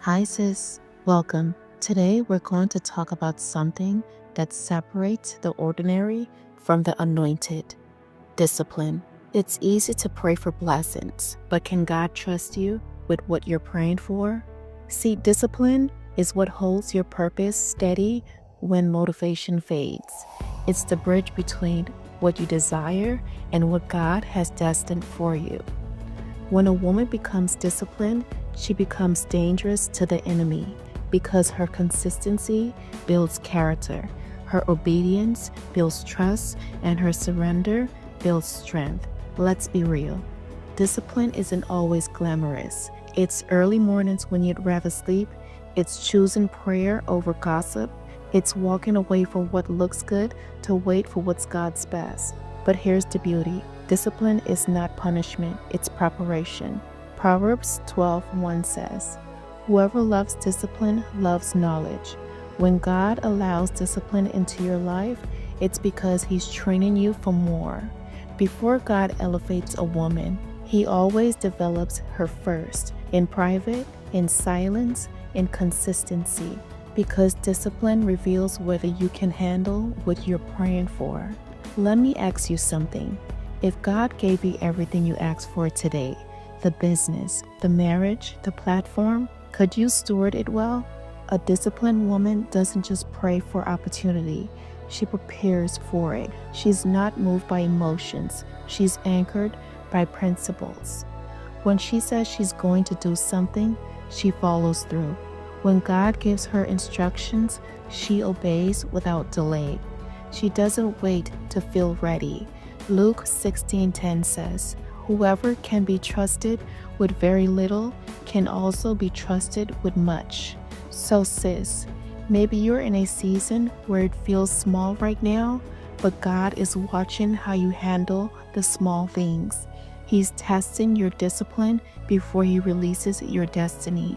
Hi sis, welcome. Today we're going to talk about something that separates the ordinary from the anointed: discipline. It's easy to pray for blessings, but can God trust you with what you're praying for? See, discipline is what holds your purpose steady when motivation fades. It's the bridge between what you desire and what God has destined for you. When a woman becomes disciplined, she becomes dangerous to the enemy because her consistency builds character, her obedience builds trust, and her surrender builds strength. Let's be real. Discipline isn't always glamorous. It's early mornings when you'd rather sleep. It's choosing prayer over gossip. It's walking away from what looks good to wait for what's God's best. But here's the beauty. Discipline is not punishment, it's preparation. Proverbs 12:1 says, "Whoever loves discipline loves knowledge." When God allows discipline into your life, it's because He's training you for more. Before God elevates a woman, He always develops her first, in private, in silence, in consistency, because discipline reveals whether you can handle what you're praying for. Let me ask you something. If God gave you everything you asked for today, the business, the marriage, the platform, could you steward it well? A disciplined woman doesn't just pray for opportunity, she prepares for it. She's not moved by emotions, she's anchored by principles. When she says she's going to do something, she follows through. When God gives her instructions, she obeys without delay. She doesn't wait to feel ready. Luke 16:10 says, "Whoever can be trusted with very little can also be trusted with much." So sis, maybe you're in a season where it feels small right now, but God is watching how you handle the small things. He's testing your discipline before He releases your destiny.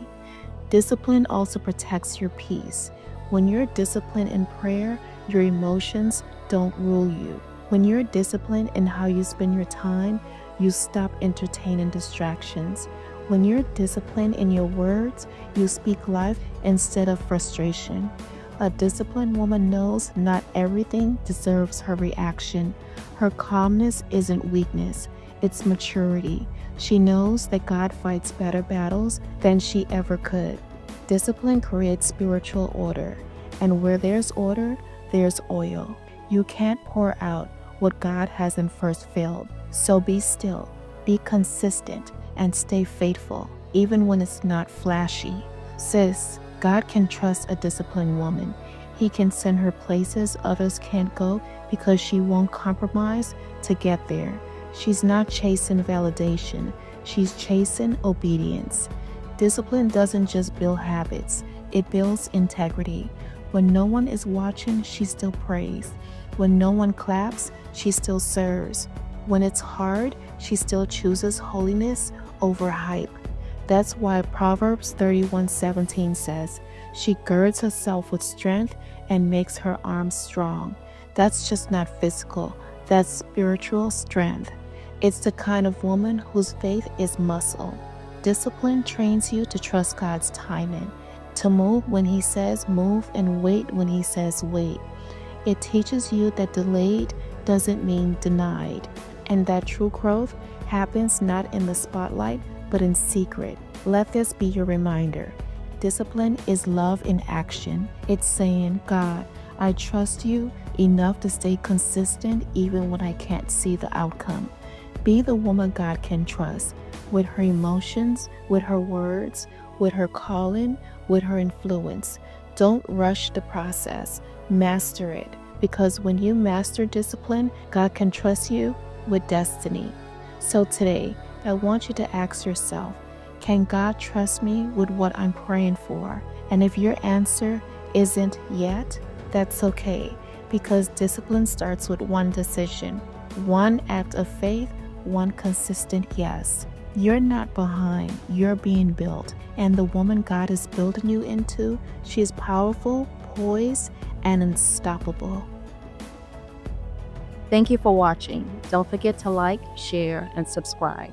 Discipline also protects your peace. When you're disciplined in prayer, your emotions don't rule you. When you're disciplined in how you spend your time, you stop entertaining distractions. When you're disciplined in your words, you speak life instead of frustration. A disciplined woman knows not everything deserves her reaction. Her calmness isn't weakness, it's maturity. She knows that God fights better battles than she ever could. Discipline creates spiritual order, and where there's order, there's oil. You can't pour out what God hasn't first filled. So be still, be consistent, and stay faithful, even when it's not flashy. Sis, God can trust a disciplined woman. He can send her places others can't go because she won't compromise to get there. She's not chasing validation, she's chasing obedience. Discipline doesn't just build habits, it builds integrity. When no one is watching, she still prays. When no one claps, she still serves. When it's hard, she still chooses holiness over hype. That's why Proverbs 31:17 says, "She girds herself with strength and makes her arms strong." That's just not physical, that's spiritual strength. It's the kind of woman whose faith is muscle. Discipline trains you to trust God's timing, to move when He says move and wait when He says wait. It teaches you that delayed doesn't mean denied, and that true growth happens not in the spotlight, but in secret. Let this be your reminder. Discipline is love in action. It's saying, "God, I trust you enough to stay consistent even when I can't see the outcome." Be the woman God can trust, with her emotions, with her words, with her calling, with her influence. Don't rush the process. Master it, because when you master discipline, God can trust you with destiny. So today, I want you to ask yourself, can God trust me with what I'm praying for? And if your answer isn't yet, that's okay, because discipline starts with one decision, one act of faith, one consistent yes. You're not behind, you're being built. And the woman God is building you into, she is powerful, poised, and unstoppable. Thank you for watching. Don't forget to like, share, and subscribe.